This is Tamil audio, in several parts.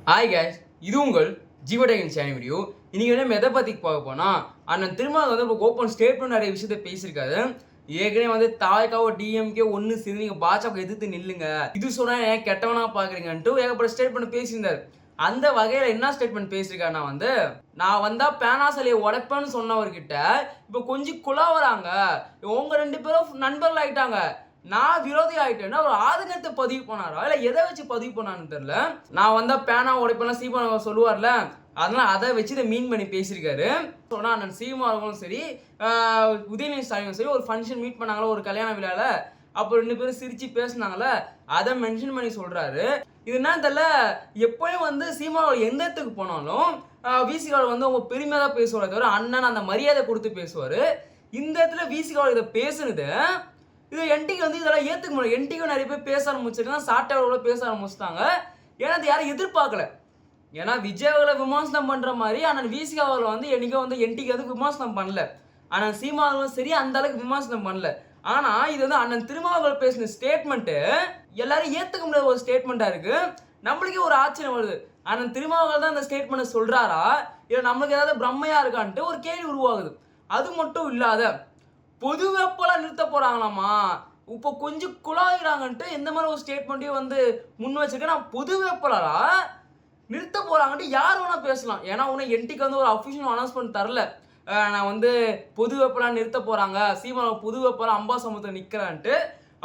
ஹாய் கேஸ், இது உங்கள் ஜீவடகன் சேனல் வீடியோ. இன்னைக்கு வந்து எதை பற்றி பார்க்க போனால், அண்ணன் திருமாவளவன் வந்து இப்போ ஓப்பன் ஸ்டேட்மெண்ட் நிறைய விஷயத்தை பேசியிருக்காரு. ஏற்கனவே வந்து தாய்க்காவோ டிஎம்கே ஒன்று சேர்ந்து நீங்கள் பாஜக எதிர்த்து நில்லுங்க, இது சொன்னால் ஏன் கெட்டவனா பார்க்குறீங்கன்ட்டு ஏகப்பட்ட ஸ்டேட்மெண்ட் பேசியிருந்தார். அந்த வகையில் என்ன ஸ்டேட்மெண்ட் பேசியிருக்காருன்னா வந்து, நான் வந்தால் பேனா சிலையை உடைப்பேன்னு சொன்னவர்கிட்ட இப்போ கொஞ்சம் குழாவறாங்க, உங்கள் 2 பேரும் நண்பர்கள் ஆகிட்டாங்க, நான் விரோதி ஆகிட்டேன்னா ஒரு ஆதங்கத்தை பதிவு பண்ணாரா இல்லை எதை வச்சு பதிவு பண்ணான்னு தெரியல. நான் வந்தால் பேனா உடைப்பெல்லாம் சீமான் சொல்லுவார்ல, அதனால் அதை வச்சு இதை மீன் பண்ணி பேசியிருக்காரு. சொன்னால் அண்ணன் சீமானும் சரி உதயநிதி ஸ்டாலினும் சரி ஒரு ஃபங்க்ஷன் மீட் பண்ணாங்களோ ஒரு கல்யாண விழாவில், அப்போ 2 பேரும் சிரித்து பேசினாங்களே அதை மென்ஷன் பண்ணி சொல்கிறாரு. இது என்ன தெரியல, எப்போயும் வந்து சீமானோட எந்த இடத்துக்கு போனாலும் விசிகாவில் வந்து அவங்க பெருமையாக தான் பேசுவார், தவிர அண்ணன் அந்த மரியாதை கொடுத்து பேசுவார். இந்த இடத்துல விசிகாவில் இதை பேசுனது இது என்டிக்கு வந்து இதெல்லாம் ஏற்றுக்க முடியும். என்டிக்கும் நிறைய பேர் பேச ஆரம்பிச்சிருக்காங்க, சாட்டாவோட பேச ஆரம்பிச்சிட்டாங்க. ஏன்னா அது யாரும் எதிர்பார்க்கல. ஏன்னா விஜயாவில் விமர்சனம் பண்ணுற மாதிரி ஆனால் விசிகாவில் வந்து என்றைக்கும் வந்து என்டிக்கு வந்து விமர்சனம் பண்ணல. ஆனால் சீமாவும் சரி அந்த அளவுக்கு விமர்சனம் பண்ணல. ஆனால் இது வந்து அண்ணன் திருமாவளவன் பேசின ஸ்டேட்மெண்ட்டு எல்லாரும் ஏற்றுக்க முடியாத ஒரு ஸ்டேட்மெண்ட்டாக இருக்குது. நம்மளுக்கே ஒரு ஆச்சரியம் வருது, அண்ணன் திருமாவளவன் தான் அந்த ஸ்டேட்மெண்ட்டை சொல்கிறாரா இல்லை நம்மளுக்கு ஏதாவது பிரம்மையாக இருக்கான்ட்டு ஒரு கேள்வி உருவாகுது. அது மட்டும் இல்லாத பொது வேட்பாளர் நிறுத்த போகிறாங்களாமா, இப்போ கொஞ்சம் குழாயிறாங்கன்ட்டு எந்த மாதிரி ஒரு ஸ்டேட்மெண்ட்டையும் வந்து முன் வச்சிருக்கேன். நான் பொது வேட்பாளரா நிறுத்த போகிறாங்கன்ட்டு யார் வேணால் பேசலாம். ஏன்னா ஒன்றும் என்டிக்கு வந்து ஒரு அஃபிஷியல் அனௌன்ஸ்மெண்ட் தரல, நான் வந்து பொது வேட்பாளர் நிறுத்த போகிறாங்க, சீமான் பொது வேட்பாளர் அம்பாசமுத்திரம் நிற்கிறான்ட்டு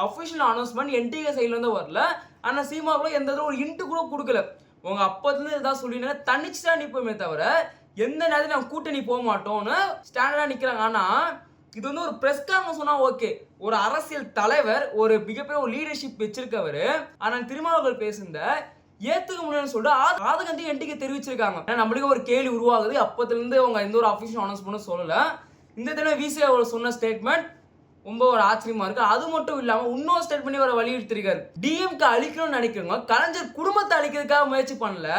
அஃபிஷியல் அனௌன்ஸ்மெண்ட் என்டிகே சைட்லேருந்து வரல. ஆனால் சீமாவுக்குள்ள எந்த ஒரு இன்ட்டு கூட கொடுக்கல. உங்கள் அப்போதுலேருந்து இதான் சொல்லினா தனிச்சு தான் நிற்போமே தவிர எந்த நேரத்தில் நாங்கள் கூட்டணி போக மாட்டோம்னு ஸ்டாண்டர்டாக நிற்கிறாங்க. ஆனால் இது வந்து ஒரு ப்ரெஸ் காரணம் சொன்னால் ஓகே, ஒரு அரசியல் தலைவர் ஒரு மிகப்பெரிய ஒரு லீடர்ஷிப் வச்சிருக்கவர் ஆனால் திருமாவளவன் பேசுந்த ஏற்றுக்க முடியும்னு சொல்லிட்டு ஆதங்கத்தையும் என்டிக்கு தெரிவிச்சிருக்காங்க. ஏன்னா நம்மளுக்கு ஒரு கேள்வி உருவாகுது, அப்போதுலேருந்து அவங்க எந்த ஒரு அஃபிஷியல் அனௌன்ஸ்மெண்ட்டும் சொல்லலை. இந்த தடவை விசிஐ அவர் சொன்ன ஸ்டேட்மெண்ட் ரொம்ப ஒரு ஆச்சரியமா இருக்கு. அது மட்டும் இல்லாமல் இன்னொரு ஸ்டேட்மெண்ட் வர வலியுறுத்திருக்காரு, டிஎம்கே அழிக்கணும்னு நினைக்கிறவங்க கலைஞர் குடும்பத்தை அழிக்கிறதுக்காக முயற்சி பண்ணல,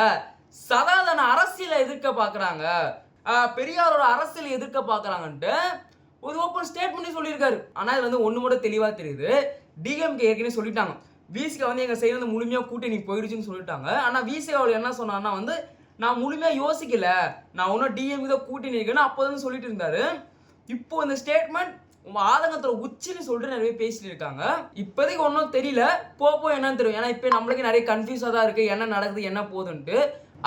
சதாதான அரசியலை எதிர்க்க பார்க்குறாங்க, பெரியாரோட அரசியலை எதிர்க்க பார்க்குறாங்கன்ட்டு ஒரு ஓப்பன் ஸ்டேட்மெண்ட் சொல்லியிருக்காரு. ஆனால் இது வந்து ஒன்று மட்டும் தெளிவாக தெரியுது, டிஎம்கே ஏற்கனவே சொல்லிட்டாங்க விசிகா வந்து எங்கள் சைடு வந்து முழுமையாக கூட்டணி போயிடுச்சுன்னு சொல்லிட்டாங்க. ஆனால் விசிகா அவர் என்ன சொன்னார்னா வந்து, நான் முழுமையாக யோசிக்கல, நான் ஒன்றும் டிஎம்கே தான் கூட்டணி இருக்குன்னு அப்போதான் சொல்லிட்டு இருந்தாரு. இப்போ இந்த ஸ்டேட்மெண்ட் உங்கள் ஆதங்கத்தோட உச்சின்னு சொல்லிட்டு நிறைய பேசிட்டு இருக்காங்க. இப்போதைக்கு ஒன்றும் தெரியல, போப்போ என்னன்னு தெரியும். ஏன்னா இப்போ நம்மளுக்கு நிறைய கன்ஃபியூஸாக தான் இருக்குது, என்ன நடக்குது என்ன போகுதுன்ட்டு.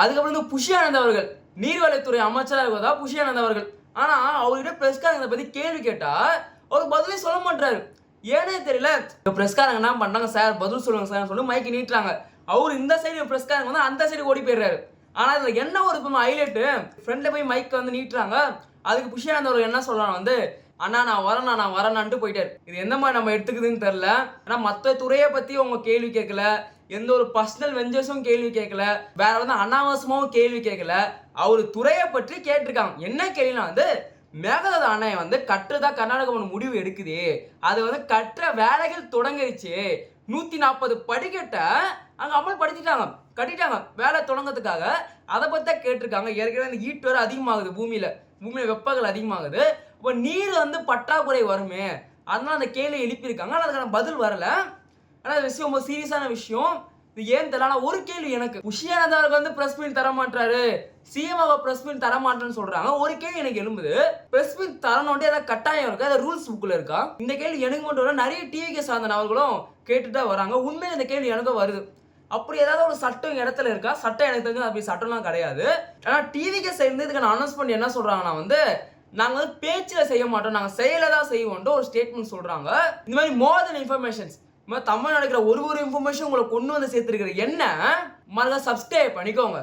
அதுக்கப்புறம் வந்து புஷி ஆனந்த் அவர்கள் நீர்வளத்துறை அமைச்சராக இருக்கதா புஷி ஆனந்த் அவர்கள், ஆனால் அவர்கிட்ட பிரஸ்காரங்களை பற்றி கேள்வி கேட்டால் அவர் பதிலே சொல்ல மாட்டாரு. ஏனே தெரியல. இப்போ பிரஸ்காரங்க என்ன பண்ணுறாங்க, சார் பதில் சொல்லுங்க சார் சொல்லி மைக்கு நீட்டுறாங்க. அவர் இந்த சைடு பிரஸ்காரங்க வந்து அந்த சைடு ஓடி போயிடுறாரு. ஆனால் இதில் என்ன ஒரு இப்போ ஹைலைட்டு, ஃப்ரெண்டில் போய் மைக்கை வந்து நீட்டுறாங்க. அதுக்கு புஷி ஆனந்த் அவர்கள் என்ன சொல்கிறாங்க வந்து, அண்ணா நான் வரேன்னான்ட்டு போயிட்டார். இது எந்த மாதிரி நம்ம எடுத்துக்குதுன்னு தெரில. ஏன்னா மற்ற துறையை பற்றி அவங்க கேள்வி கேட்கல, எந்த ஒரு பர்சனல் வெஞ்சர்ஸும் கேள்வி கேட்கல, வேற வந்து அனாவசியமாகவும் கேள்வி கேட்கல, அவர் துறையை பற்றி கேட்டிருக்காங்க. என்ன கேள்வினா வந்து, மேகதாது அணையை வந்து கட்டுறதா கர்நாடகம் முடிவு எடுக்குது, அது வந்து கட்டுற வேலைகள் தொடங்கிடுச்சு, 140 படிக்கட்டை அங்கே அமல்படுத்திட்டாங்க, கட்டிட்டாங்க வேலை தொடங்கிறதுக்காக, அதை பற்றி தான் கேட்டிருக்காங்க. ஏற்கனவே இந்த ஹீட் வேறு அதிகமாகுது, பூமியில் வெப்பங்கள் அதிகமாகுது, இப்போ நீர் வந்து பற்றாக்குறை வருமே, அதனால அந்த கேள்வி எழுப்பியிருக்காங்க. ஆனால் அதுக்கான பதில் வரல. ஆனால் அது விஷயம் ரொம்ப சீரியஸான விஷயம். இது ஏன் தெரியல. ஆனால் ஒரு கேள்வி எனக்கு, புஷி ஆனந்த் அவருக்கு வந்து ப்ரெஸ் மீட் தர மாட்டாரு, சிஎம்ஆவை ப்ரெஸ் மீட் தர மாட்டேன்னு சொல்றாங்க. ஒரு கேள்வி எனக்கு எழும்புது, ப்ரெஸ் மீட் தரணுன்ட்டு ஏதாவது கட்டாயம் இருக்கா, ஏதாவது ரூல்ஸ் புக்கில் இருக்கா? இந்த கேள்வி எனக்கு மட்டும் இல்லை, நிறைய டிவிகே சார்ந்த அவர்களும் கேட்டுட்டு தான் வராங்க. உண்மையில இந்த கேள்வி எனக்கும் வருது. அப்படி ஏதாவது ஒரு சட்டம் இடத்துல இருக்கா? சட்டம் எனக்கு தெரிஞ்சு அப்படி சட்டம்லாம் கிடையாது. ஆனால் டிவிகே சேர்ந்து இதுக்கு நான் அனௌன்ஸ்மெண்ட் என்ன சொல்றாங்கன்னா வந்து, நாங்கள் வந்து பேச்சில் செய்ய மாட்டோம், நாங்கள் செயலை தான் செய்வோம்ட்டு ஒரு ஸ்டேட்மெண்ட் சொல்றாங்க. இந்த மாதிரி மோர் தென் இன்ஃபர்மேஷன்ஸ், தமிழ் நடக்கிற ஒரு இன்ஃபர்மேஷன் உங்களை கொண்டு வந்து சேர்த்துருக்கிற என்ன மறக்க சப்ஸ்கிரைப் பண்ணிக்கோங்க.